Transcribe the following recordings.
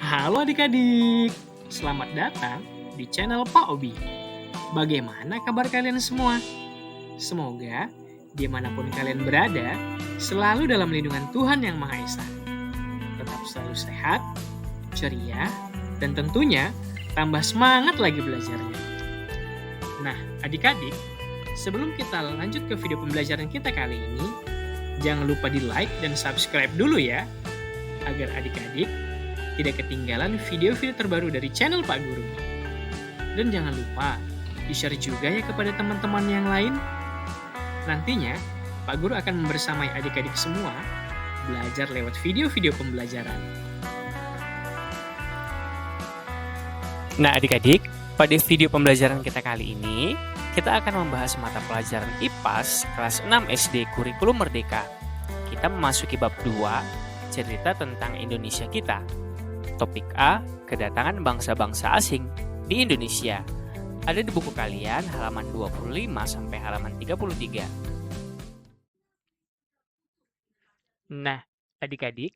Halo adik-adik, selamat datang di channel Pak Obi. Bagaimana kabar kalian semua? Semoga dimanapun kalian berada, selalu dalam lindungan Tuhan Yang Maha Esa. Tetap selalu sehat, ceria, dan tentunya tambah semangat lagi belajarnya. Nah, adik-adik, sebelum kita lanjut ke video pembelajaran kita kali ini, jangan lupa di like dan subscribe dulu ya, agar adik-adik tidak ketinggalan video-video terbaru dari channel Pak Guru. Dan jangan lupa di-share juga ya kepada teman-teman yang lain. Nantinya, Pak Guru akan membersamai adik-adik semua belajar lewat video-video pembelajaran. Nah adik-adik, pada video pembelajaran kita kali ini, kita akan membahas mata pelajaran IPAS kelas 6 SD Kurikulum Merdeka. Kita memasuki bab 2, cerita tentang Indonesia kita. Topik A, kedatangan bangsa-bangsa asing di Indonesia. Ada di buku kalian halaman 25 sampai halaman 33. Nah, adik-adik,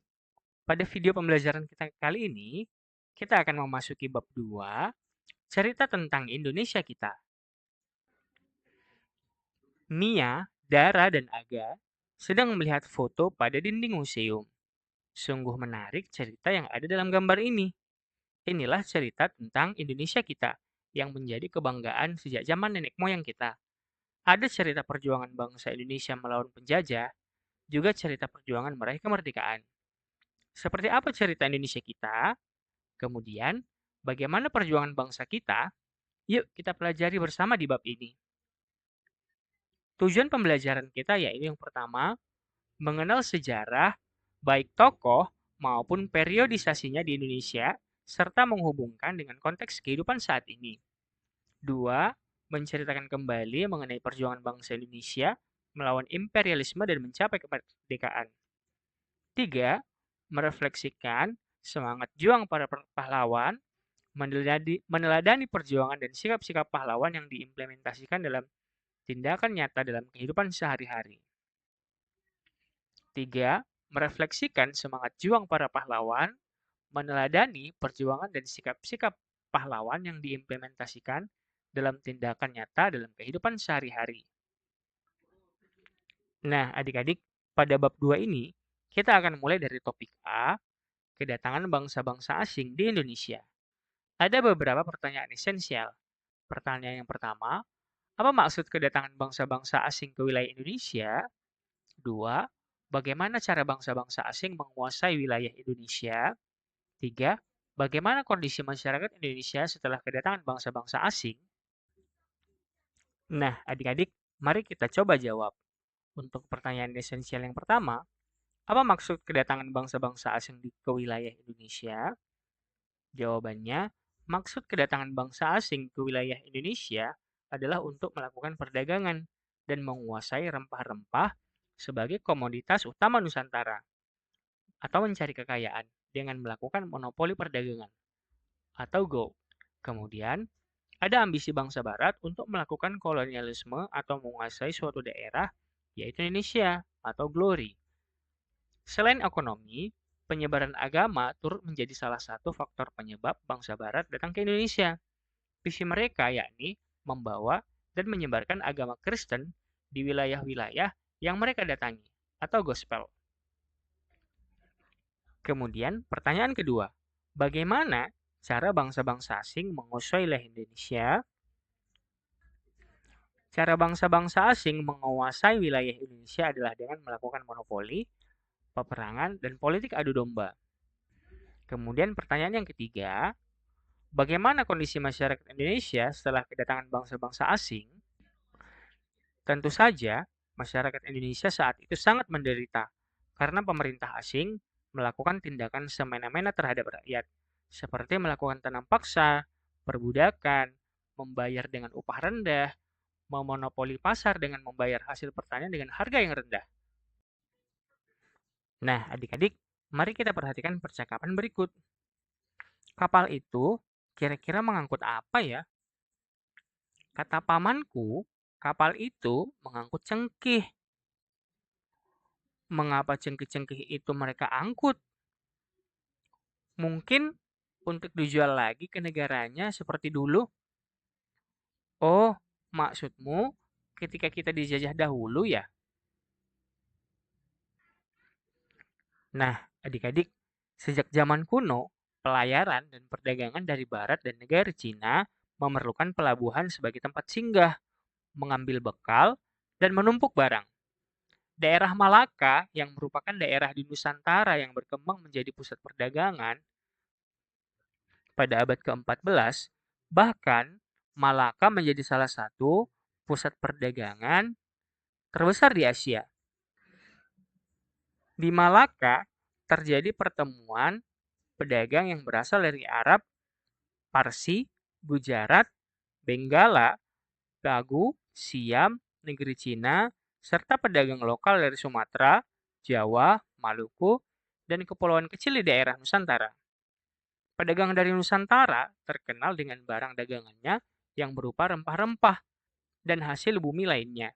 pada video pembelajaran kita kali ini, kita akan memasuki bab 2, cerita tentang Indonesia kita. Mia, Dara, dan Aga sedang melihat foto pada dinding museum. Sungguh menarik cerita yang ada dalam gambar ini. Inilah cerita tentang Indonesia kita yang menjadi kebanggaan sejak zaman nenek moyang kita. Ada cerita perjuangan bangsa Indonesia melawan penjajah, juga cerita perjuangan meraih kemerdekaan. Seperti apa cerita Indonesia kita? Kemudian, bagaimana perjuangan bangsa kita? Yuk kita pelajari bersama di bab ini. Tujuan pembelajaran kita yaitu yang pertama, mengenal sejarah, baik tokoh maupun periodisasinya di Indonesia, serta menghubungkan dengan konteks kehidupan saat ini. 2. Menceritakan kembali mengenai perjuangan bangsa Indonesia melawan imperialisme dan mencapai kemerdekaan. 3. Merefleksikan semangat juang para pahlawan, meneladani perjuangan dan sikap-sikap pahlawan yang diimplementasikan dalam tindakan nyata dalam kehidupan sehari-hari. 3. Merefleksikan semangat juang para pahlawan, meneladani perjuangan dan sikap-sikap pahlawan yang diimplementasikan dalam tindakan nyata dalam kehidupan sehari-hari. Nah, adik-adik, pada bab 2 ini, kita akan mulai dari topik A, kedatangan bangsa-bangsa asing di Indonesia. Ada beberapa pertanyaan esensial. Pertanyaan yang pertama, apa maksud kedatangan bangsa-bangsa asing ke wilayah Indonesia? 2. Bagaimana cara bangsa-bangsa asing menguasai wilayah Indonesia? 3. Bagaimana kondisi masyarakat Indonesia setelah kedatangan bangsa-bangsa asing? Nah, adik-adik, mari kita coba jawab. Untuk pertanyaan esensial yang pertama, apa maksud kedatangan bangsa-bangsa asing ke wilayah Indonesia? Jawabannya, maksud kedatangan bangsa asing ke wilayah Indonesia adalah untuk melakukan perdagangan dan menguasai rempah-rempah sebagai komoditas utama Nusantara, atau mencari kekayaan dengan melakukan monopoli perdagangan, atau gold. Kemudian, ada ambisi bangsa Barat untuk melakukan kolonialisme atau menguasai suatu daerah, yaitu Indonesia, atau glory. Selain ekonomi, penyebaran agama turut menjadi salah satu faktor penyebab bangsa Barat datang ke Indonesia. Visi mereka yakni membawa dan menyebarkan agama Kristen di wilayah-wilayah yang mereka datangi, atau gospel. Kemudian, pertanyaan kedua, bagaimana cara bangsa-bangsa asing menguasai wilayah Indonesia? Cara bangsa-bangsa asing menguasai wilayah Indonesia adalah dengan melakukan monopoli, peperangan, dan politik adu domba. Kemudian pertanyaan yang ketiga, bagaimana kondisi masyarakat Indonesia setelah kedatangan bangsa-bangsa asing? Tentu saja, masyarakat Indonesia saat itu sangat menderita karena pemerintah asing melakukan tindakan semena-mena terhadap rakyat, seperti melakukan tanam paksa, perbudakan, membayar dengan upah rendah, memonopoli pasar dengan membayar hasil pertanian dengan harga yang rendah. Nah, adik-adik, mari kita perhatikan percakapan berikut. Kapal itu kira-kira mengangkut apa ya? Kata pamanku, kapal itu mengangkut cengkih. Mengapa cengkih-cengkih itu mereka angkut? Mungkin untuk dijual lagi ke negaranya seperti dulu? Oh, maksudmu ketika kita dijajah dahulu ya? Nah, adik-adik, sejak zaman kuno, pelayaran dan perdagangan dari barat dan negara Cina memerlukan pelabuhan sebagai tempat singgah, mengambil bekal, dan menumpuk barang. Daerah Malaka yang merupakan daerah di Nusantara yang berkembang menjadi pusat perdagangan pada abad ke-14, bahkan Malaka menjadi salah satu pusat perdagangan terbesar di Asia. Di Malaka terjadi pertemuan pedagang yang berasal dari Arab, Parsi, Gujarat, Benggala, Dagu, Siam, negeri Cina, serta pedagang lokal dari Sumatera, Jawa, Maluku, dan kepulauan kecil di daerah Nusantara. Pedagang dari Nusantara terkenal dengan barang dagangannya yang berupa rempah-rempah dan hasil bumi lainnya,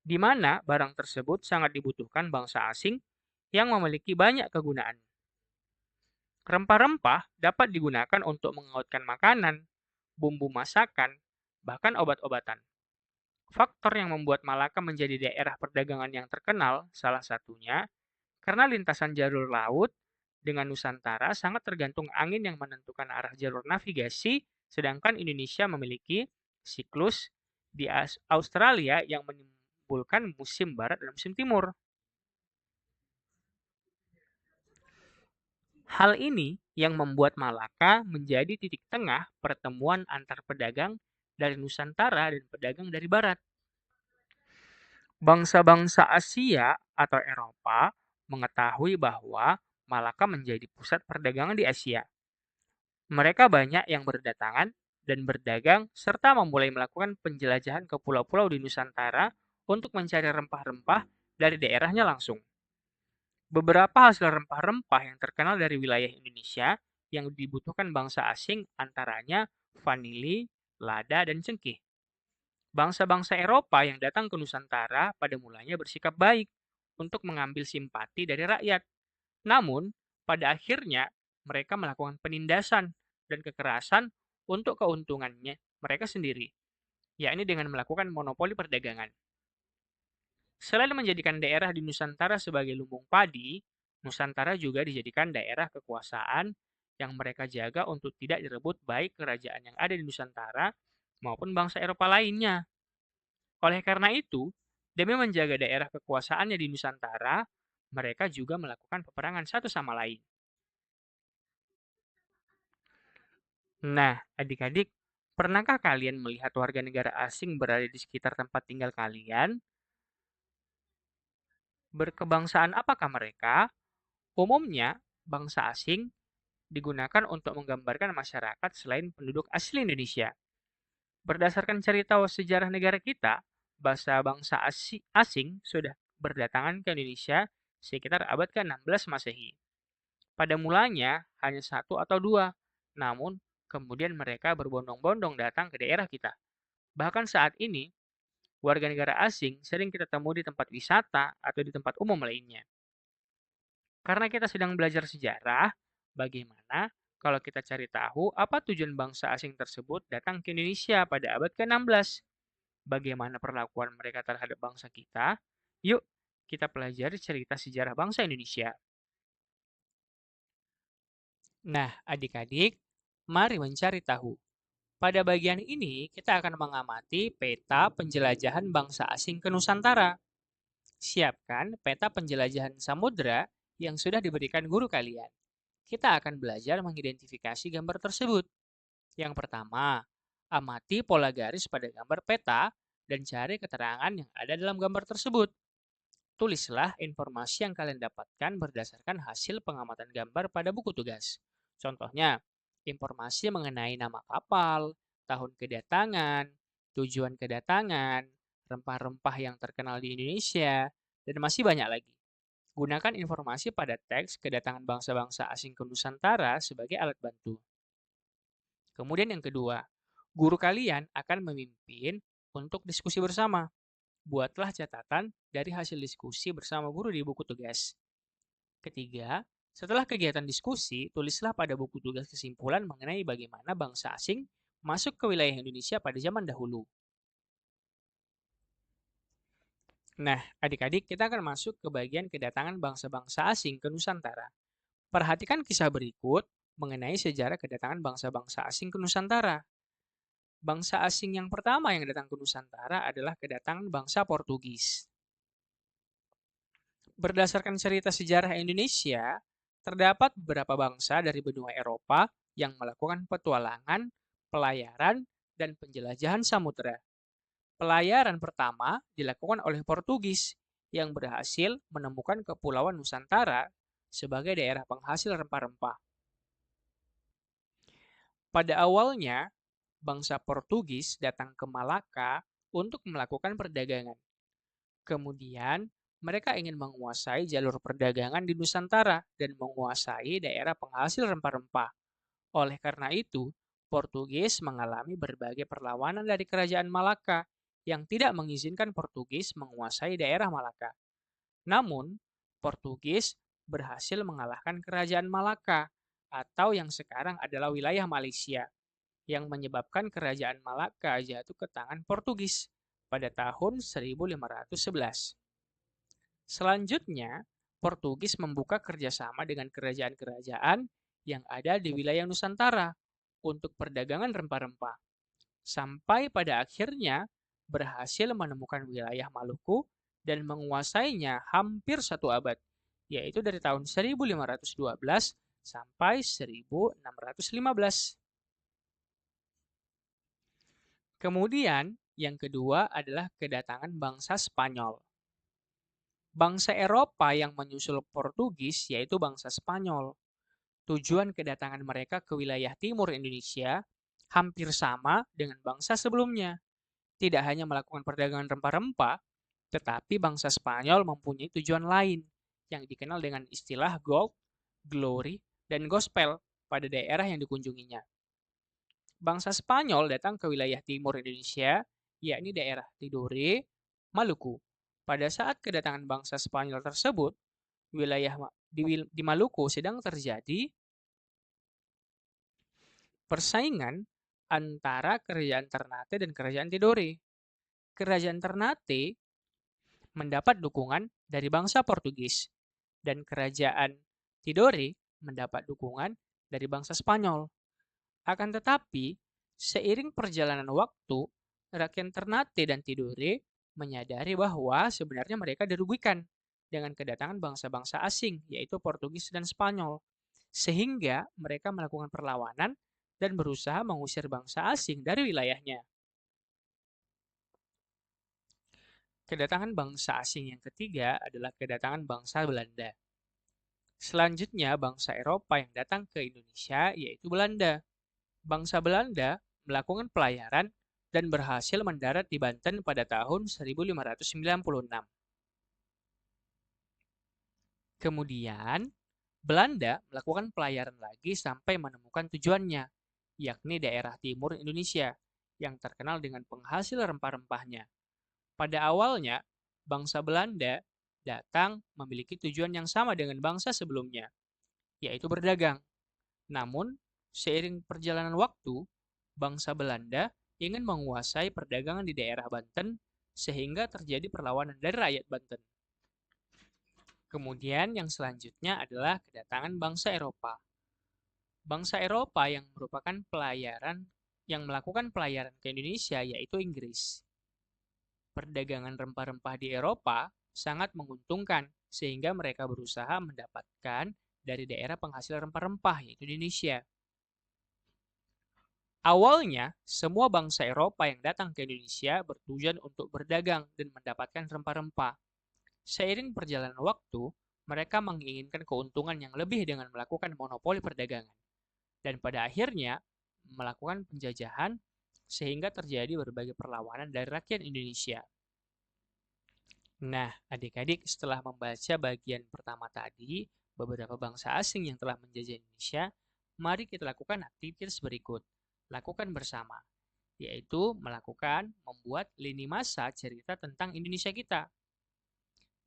di mana barang tersebut sangat dibutuhkan bangsa asing yang memiliki banyak kegunaan. Rempah-rempah dapat digunakan untuk mengawetkan makanan, bumbu masakan, bahkan obat-obatan. Faktor yang membuat Malaka menjadi daerah perdagangan yang terkenal salah satunya karena lintasan jalur laut dengan Nusantara sangat tergantung angin yang menentukan arah jalur navigasi, sedangkan Indonesia memiliki siklus di Australia yang menimbulkan musim barat dan musim timur. Hal ini yang membuat Malaka menjadi titik tengah pertemuan antar pedagang dari Nusantara dan pedagang dari Barat. Bangsa-bangsa Asia atau Eropa mengetahui bahwa Malaka menjadi pusat perdagangan di Asia. Mereka banyak yang berdatangan dan berdagang serta memulai melakukan penjelajahan ke pulau-pulau di Nusantara untuk mencari rempah-rempah dari daerahnya langsung. Beberapa hasil rempah-rempah yang terkenal dari wilayah Indonesia yang dibutuhkan bangsa asing antaranya vanili, lada, dan cengkeh. Bangsa-bangsa Eropa yang datang ke Nusantara pada mulanya bersikap baik untuk mengambil simpati dari rakyat. Namun, pada akhirnya mereka melakukan penindasan dan kekerasan untuk keuntungannya mereka sendiri, yakni dengan melakukan monopoli perdagangan. Selain menjadikan daerah di Nusantara sebagai lumbung padi, Nusantara juga dijadikan daerah kekuasaan yang mereka jaga untuk tidak direbut baik kerajaan yang ada di Nusantara maupun bangsa Eropa lainnya. Oleh karena itu, demi menjaga daerah kekuasaannya di Nusantara, mereka juga melakukan peperangan satu sama lain. Nah, adik-adik, pernahkah kalian melihat warga negara asing berada di sekitar tempat tinggal kalian? Berkebangsaan apakah mereka? Umumnya, bangsa asing digunakan untuk menggambarkan masyarakat selain penduduk asli Indonesia. Berdasarkan cerita sejarah negara kita, bangsa asing sudah berdatangan ke Indonesia sekitar abad ke-16 Masehi. Pada mulanya hanya satu atau dua, namun kemudian mereka berbondong-bondong datang ke daerah kita. Bahkan saat ini, warga negara asing sering kita temui di tempat wisata atau di tempat umum lainnya. Karena kita sedang belajar sejarah, bagaimana kalau kita cari tahu apa tujuan bangsa asing tersebut datang ke Indonesia pada abad ke-16? Bagaimana perlakuan mereka terhadap bangsa kita? Yuk, kita pelajari cerita sejarah bangsa Indonesia. Nah, adik-adik, mari mencari tahu. Pada bagian ini, kita akan mengamati peta penjelajahan bangsa asing ke Nusantara. Siapkan peta penjelajahan samudera yang sudah diberikan guru kalian. Kita akan belajar mengidentifikasi gambar tersebut. Yang pertama, amati pola garis pada gambar peta dan cari keterangan yang ada dalam gambar tersebut. Tulislah informasi yang kalian dapatkan berdasarkan hasil pengamatan gambar pada buku tugas. Contohnya, informasi mengenai nama kapal, tahun kedatangan, tujuan kedatangan, rempah-rempah yang terkenal di Indonesia, dan masih banyak lagi. Gunakan informasi pada teks kedatangan bangsa-bangsa asing ke Nusantara sebagai alat bantu. Kemudian yang kedua, guru kalian akan memimpin untuk diskusi bersama. Buatlah catatan dari hasil diskusi bersama guru di buku tugas. Ketiga, Setelah kegiatan diskusi, tulislah pada buku tugas kesimpulan mengenai bagaimana bangsa asing masuk ke wilayah Indonesia pada zaman dahulu. Nah, adik-adik, kita akan masuk ke bagian kedatangan bangsa-bangsa asing ke Nusantara. Perhatikan kisah berikut mengenai sejarah kedatangan bangsa-bangsa asing ke Nusantara. Bangsa asing yang pertama yang datang ke Nusantara adalah kedatangan bangsa Portugis. Berdasarkan cerita sejarah Indonesia, terdapat beberapa bangsa dari benua Eropa yang melakukan petualangan, pelayaran, dan penjelajahan samudera. Pelayaran pertama dilakukan oleh Portugis yang berhasil menemukan Kepulauan Nusantara sebagai daerah penghasil rempah-rempah. Pada awalnya, bangsa Portugis datang ke Malaka untuk melakukan perdagangan. Kemudian, mereka ingin menguasai jalur perdagangan di Nusantara dan menguasai daerah penghasil rempah-rempah. Oleh karena itu, Portugis mengalami berbagai perlawanan dari kerajaan Malaka yang tidak mengizinkan Portugis menguasai daerah Malaka. Namun, Portugis berhasil mengalahkan kerajaan Malaka atau yang sekarang adalah wilayah Malaysia yang menyebabkan kerajaan Malaka jatuh ke tangan Portugis pada tahun 1511. Selanjutnya, Portugis membuka kerjasama dengan kerajaan-kerajaan yang ada di wilayah Nusantara untuk perdagangan rempah-rempah, sampai pada akhirnya berhasil menemukan wilayah Maluku dan menguasainya hampir satu abad, yaitu dari tahun 1512 sampai 1615. Kemudian, yang kedua adalah kedatangan bangsa Spanyol. Bangsa Eropa yang menyusul Portugis yaitu bangsa Spanyol. Tujuan kedatangan mereka ke wilayah timur Indonesia hampir sama dengan bangsa sebelumnya. Tidak hanya melakukan perdagangan rempah-rempah, tetapi bangsa Spanyol mempunyai tujuan lain yang dikenal dengan istilah gold, glory, dan gospel pada daerah yang dikunjunginya. Bangsa Spanyol datang ke wilayah timur Indonesia, yakni daerah Tidore, Maluku. Pada saat kedatangan bangsa Spanyol tersebut, wilayah di Maluku sedang terjadi persaingan antara kerajaan Ternate dan kerajaan Tidore. Kerajaan Ternate mendapat dukungan dari bangsa Portugis dan kerajaan Tidore mendapat dukungan dari bangsa Spanyol. Akan tetapi, seiring perjalanan waktu, rakyat Ternate dan Tidore menyadari bahwa sebenarnya mereka dirugikan dengan kedatangan bangsa-bangsa asing, yaitu Portugis dan Spanyol. Sehingga mereka melakukan perlawanan dan berusaha mengusir bangsa asing dari wilayahnya. Kedatangan bangsa asing yang ketiga adalah kedatangan bangsa Belanda. Selanjutnya, bangsa Eropa yang datang ke Indonesia yaitu Belanda. Bangsa Belanda melakukan pelayaran dan berhasil mendarat di Banten pada tahun 1596. Kemudian, Belanda melakukan pelayaran lagi sampai menemukan tujuannya, yakni daerah timur Indonesia, yang terkenal dengan penghasil rempah-rempahnya. Pada awalnya, bangsa Belanda datang memiliki tujuan yang sama dengan bangsa sebelumnya, yaitu berdagang. Namun, seiring perjalanan waktu, bangsa Belanda ingin menguasai perdagangan di daerah Banten sehingga terjadi perlawanan dari rakyat Banten. Kemudian yang selanjutnya adalah kedatangan bangsa Eropa. Bangsa Eropa yang merupakan yang melakukan pelayaran ke Indonesia yaitu Inggris. Perdagangan rempah-rempah di Eropa sangat menguntungkan sehingga mereka berusaha mendapatkan dari daerah penghasil rempah-rempah yaitu Indonesia. Awalnya, semua bangsa Eropa yang datang ke Indonesia bertujuan untuk berdagang dan mendapatkan rempah-rempah. Seiring perjalanan waktu, mereka menginginkan keuntungan yang lebih dengan melakukan monopoli perdagangan. Dan pada akhirnya, melakukan penjajahan sehingga terjadi berbagai perlawanan dari rakyat Indonesia. Nah, adik-adik setelah membaca bagian pertama tadi, beberapa bangsa asing yang telah menjajah Indonesia, mari kita lakukan aktivitas berikut. Lakukan bersama, yaitu membuat lini masa cerita tentang Indonesia kita.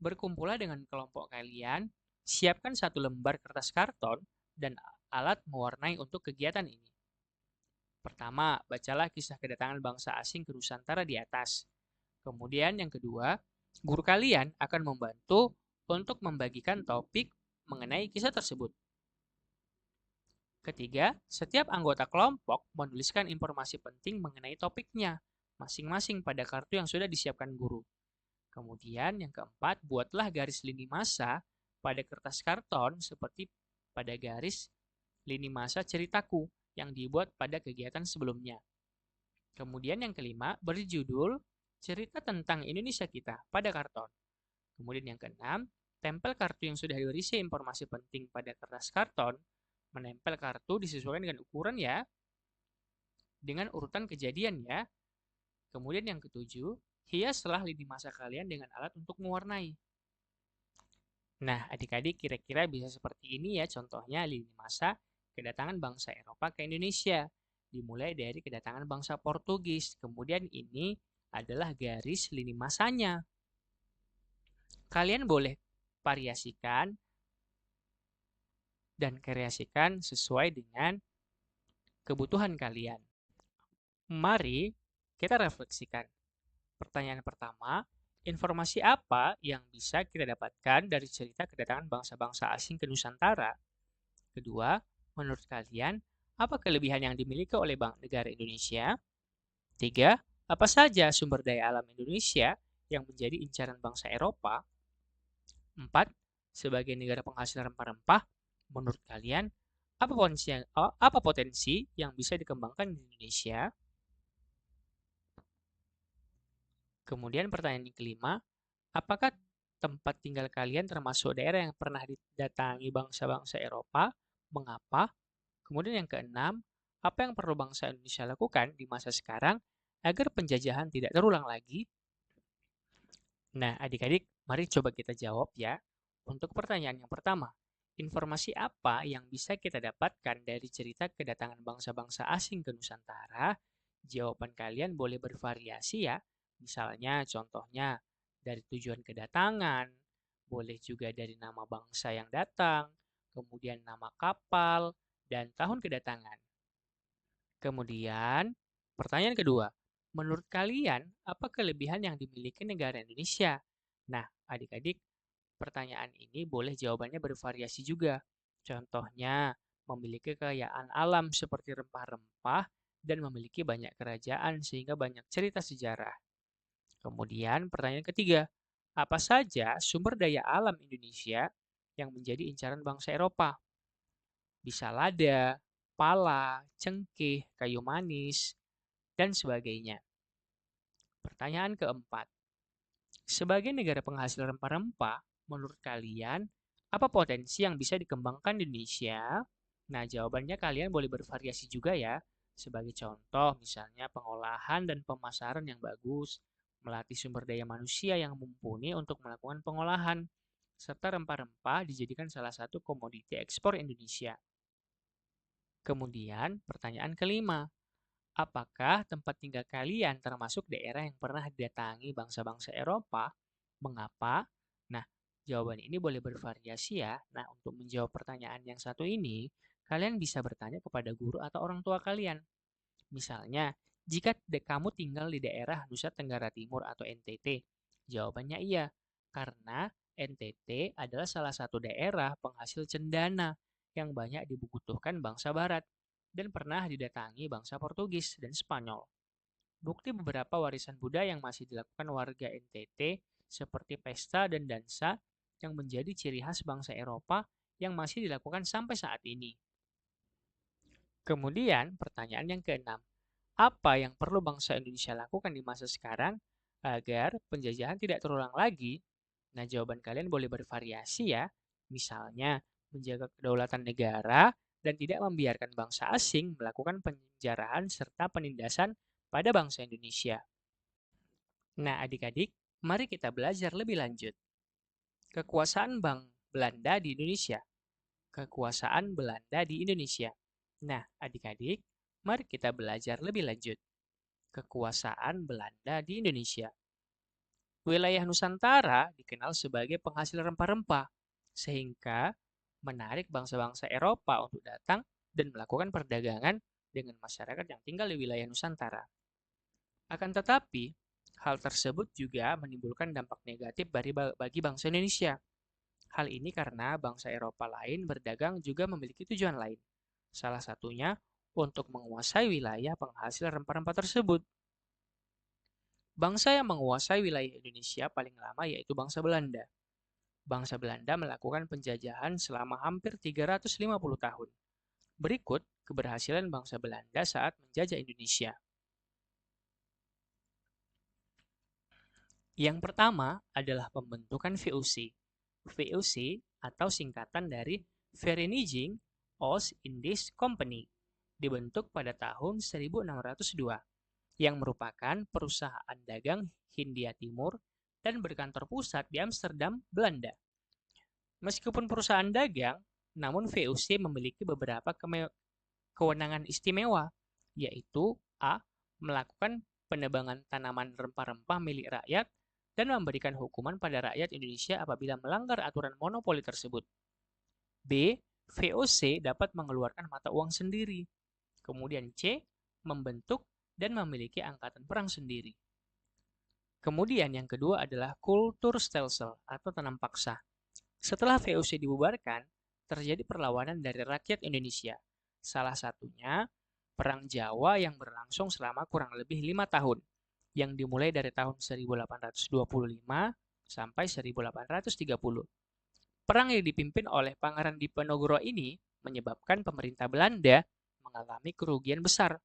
Berkumpullah dengan kelompok kalian, Siapkan satu lembar kertas karton dan alat mewarnai untuk kegiatan ini. Pertama, bacalah kisah kedatangan bangsa asing ke Nusantara di atas. Kemudian yang kedua, guru kalian akan membantu untuk membagikan topik mengenai kisah tersebut. Ketiga, setiap anggota kelompok menuliskan informasi penting mengenai topiknya masing-masing pada kartu yang sudah disiapkan guru. Kemudian yang keempat, buatlah garis lini masa pada kertas karton seperti pada garis lini masa ceritaku yang dibuat pada kegiatan sebelumnya. Kemudian yang kelima, beri judul cerita tentang Indonesia kita pada karton. Kemudian yang keenam, tempel kartu yang sudah berisi informasi penting pada kertas karton. Menempel kartu disesuaikan dengan ukuran ya, dengan urutan kejadian ya. Kemudian yang ketujuh, hiaslah lini masa kalian dengan alat untuk mewarnai. Nah, adik-adik kira-kira bisa seperti ini ya contohnya lini masa kedatangan bangsa Eropa ke Indonesia. Dimulai dari kedatangan bangsa Portugis. Kemudian ini adalah garis lini masanya. Kalian boleh variasikan dan kreasikan sesuai dengan kebutuhan kalian. Mari kita refleksikan. Pertanyaan pertama, informasi apa yang bisa kita dapatkan dari cerita kedatangan bangsa-bangsa asing ke Nusantara? Kedua, menurut kalian, apa kelebihan yang dimiliki oleh negara Indonesia? Tiga, apa saja sumber daya alam Indonesia yang menjadi incaran bangsa Eropa? Empat, sebagai negara penghasil rempah-rempah, menurut kalian, apa potensi yang bisa dikembangkan di Indonesia? Kemudian pertanyaan yang kelima, apakah tempat tinggal kalian termasuk daerah yang pernah didatangi bangsa-bangsa Eropa? Mengapa? Kemudian yang keenam, apa yang perlu bangsa Indonesia lakukan di masa sekarang agar penjajahan tidak terulang lagi? Nah, adik-adik, mari coba kita jawab ya. Untuk pertanyaan yang pertama, informasi apa yang bisa kita dapatkan dari cerita kedatangan bangsa-bangsa asing ke Nusantara? Jawaban kalian boleh bervariasi ya. Misalnya, contohnya dari tujuan kedatangan, boleh juga dari nama bangsa yang datang, kemudian nama kapal, dan tahun kedatangan. Kemudian, pertanyaan kedua, menurut kalian, apa kelebihan yang dimiliki negara Indonesia? Nah, adik-adik, pertanyaan ini boleh jawabannya bervariasi juga. Contohnya, memiliki kekayaan alam seperti rempah-rempah dan memiliki banyak kerajaan sehingga banyak cerita sejarah. Kemudian, pertanyaan ketiga, apa saja sumber daya alam Indonesia yang menjadi incaran bangsa Eropa? Bisa lada, pala, cengkeh, kayu manis, dan sebagainya. Pertanyaan keempat, sebagai negara penghasil rempah-rempah, menurut kalian, apa potensi yang bisa dikembangkan di Indonesia? Nah, jawabannya kalian boleh bervariasi juga ya. Sebagai contoh, misalnya pengolahan dan pemasaran yang bagus, melatih sumber daya manusia yang mumpuni untuk melakukan pengolahan, serta rempah-rempah dijadikan salah satu komoditi ekspor Indonesia. Kemudian, pertanyaan kelima, apakah tempat tinggal kalian termasuk daerah yang pernah didatangi bangsa-bangsa Eropa? Mengapa? Nah, jawaban ini boleh bervariasi ya. Nah, untuk menjawab pertanyaan yang satu ini, kalian bisa bertanya kepada guru atau orang tua kalian. Misalnya, jika kamu tinggal di daerah Nusa Tenggara Timur atau NTT, jawabannya iya, karena NTT adalah salah satu daerah penghasil cendana yang banyak dibutuhkan bangsa Barat dan pernah didatangi bangsa Portugis dan Spanyol. Bukti beberapa warisan budaya yang masih dilakukan warga NTT seperti pesta dan dansa yang menjadi ciri khas bangsa Eropa yang masih dilakukan sampai saat ini. Kemudian, pertanyaan yang keenam, apa yang perlu bangsa Indonesia lakukan di masa sekarang agar penjajahan tidak terulang lagi? Nah, jawaban kalian boleh bervariasi ya. Misalnya, menjaga kedaulatan negara dan tidak membiarkan bangsa asing melakukan penjarahan serta penindasan pada bangsa Indonesia. Nah, adik-adik, mari kita belajar lebih lanjut. Kekuasaan Belanda di Indonesia. Kekuasaan Belanda di Indonesia. Nah, adik-adik, mari kita belajar lebih lanjut. Kekuasaan Belanda di Indonesia. Wilayah Nusantara dikenal sebagai penghasil rempah-rempah. sehingga menarik bangsa-bangsa Eropa untuk datang dan melakukan perdagangan dengan masyarakat yang tinggal di wilayah Nusantara. Akan tetapi, hal tersebut juga menimbulkan dampak negatif bagi bangsa Indonesia. Hal ini karena bangsa Eropa lain berdagang juga memiliki tujuan lain. Salah satunya untuk menguasai wilayah penghasil rempah-rempah tersebut. Bangsa yang menguasai wilayah Indonesia paling lama yaitu bangsa Belanda. Bangsa Belanda melakukan penjajahan selama hampir 350 tahun. Berikut keberhasilan bangsa Belanda saat menjajah Indonesia. Yang pertama adalah pembentukan VOC. VOC atau singkatan dari Vereniging Oost-Indisch Company dibentuk pada tahun 1602 yang merupakan perusahaan dagang Hindia Timur dan berkantor pusat di Amsterdam, Belanda. Meskipun perusahaan dagang, namun VOC memiliki beberapa kewenangan istimewa, yaitu A. Melakukan penebangan tanaman rempah-rempah milik rakyat dan memberikan hukuman pada rakyat Indonesia apabila melanggar aturan monopoli tersebut. B. VOC dapat mengeluarkan mata uang sendiri. Kemudian C. Membentuk dan memiliki angkatan perang sendiri. Kemudian yang kedua adalah Kulturstelsel atau tanam paksa. Setelah VOC dibubarkan, terjadi perlawanan dari rakyat Indonesia. Salah satunya Perang Jawa yang berlangsung selama kurang lebih 5 tahun, yang dimulai dari tahun 1825 sampai 1830. Perang yang dipimpin oleh Pangeran Diponegoro ini menyebabkan pemerintah Belanda mengalami kerugian besar.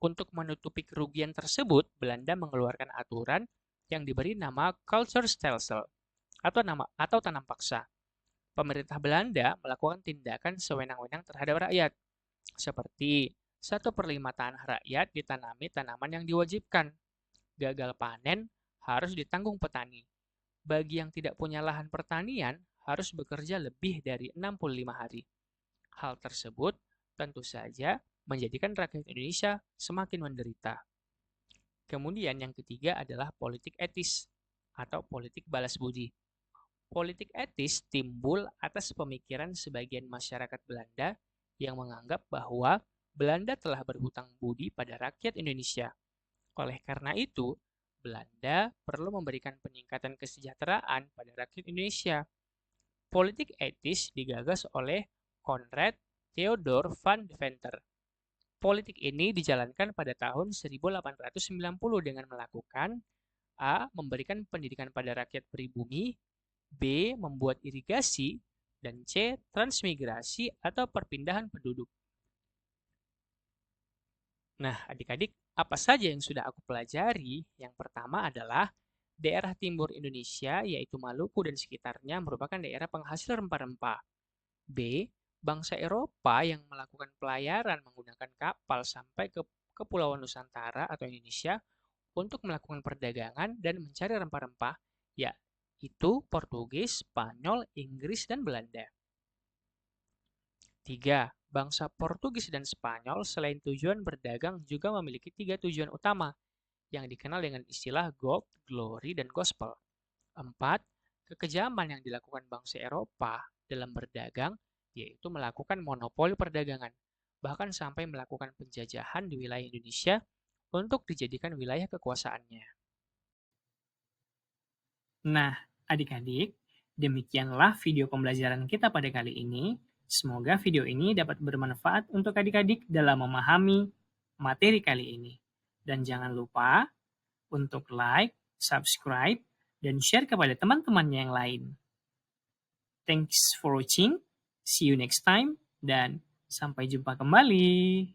Untuk menutupi kerugian tersebut, Belanda mengeluarkan aturan yang diberi nama Kulturstelsel atau tanam paksa. Pemerintah Belanda melakukan tindakan sewenang-wenang terhadap rakyat, seperti 1/5 tanah rakyat ditanami tanaman yang diwajibkan. Gagal panen harus ditanggung petani. Bagi yang tidak punya lahan pertanian, harus bekerja lebih dari 65 hari. Hal tersebut tentu saja menjadikan rakyat Indonesia semakin menderita. Kemudian yang ketiga adalah politik etis atau politik balas budi. Politik etis timbul atas pemikiran sebagian masyarakat Belanda yang menganggap bahwa Belanda telah berhutang budi pada rakyat Indonesia. Oleh karena itu, Belanda perlu memberikan peningkatan kesejahteraan pada rakyat Indonesia. Politik etis digagas oleh Konrad Theodor van Deventer. Politik ini dijalankan pada tahun 1890 dengan melakukan A. Memberikan pendidikan pada rakyat pribumi, B. Membuat irigasi, dan C. Transmigrasi atau perpindahan penduduk. Nah, adik-adik, apa saja yang sudah aku pelajari? Yang pertama adalah daerah timur Indonesia, yaitu Maluku dan sekitarnya, merupakan daerah penghasil rempah-rempah. B. Bangsa Eropa yang melakukan pelayaran menggunakan kapal sampai ke Kepulauan Nusantara atau Indonesia untuk melakukan perdagangan dan mencari rempah-rempah, yaitu Portugis, Spanyol, Inggris, dan Belanda. 3. Bangsa Portugis dan Spanyol selain tujuan berdagang juga memiliki 3 tujuan utama yang dikenal dengan istilah gold, glory, dan gospel. 4. Kekejaman yang dilakukan bangsa Eropa dalam berdagang yaitu melakukan monopoli perdagangan, bahkan sampai melakukan penjajahan di wilayah Indonesia untuk dijadikan wilayah kekuasaannya. Nah, adik-adik, demikianlah video pembelajaran kita pada kali ini. Semoga video ini dapat bermanfaat untuk adik-adik dalam memahami materi kali ini. Dan jangan lupa untuk like, subscribe, dan share kepada teman-temannya yang lain. Thanks for watching. See you next time, dan sampai jumpa kembali.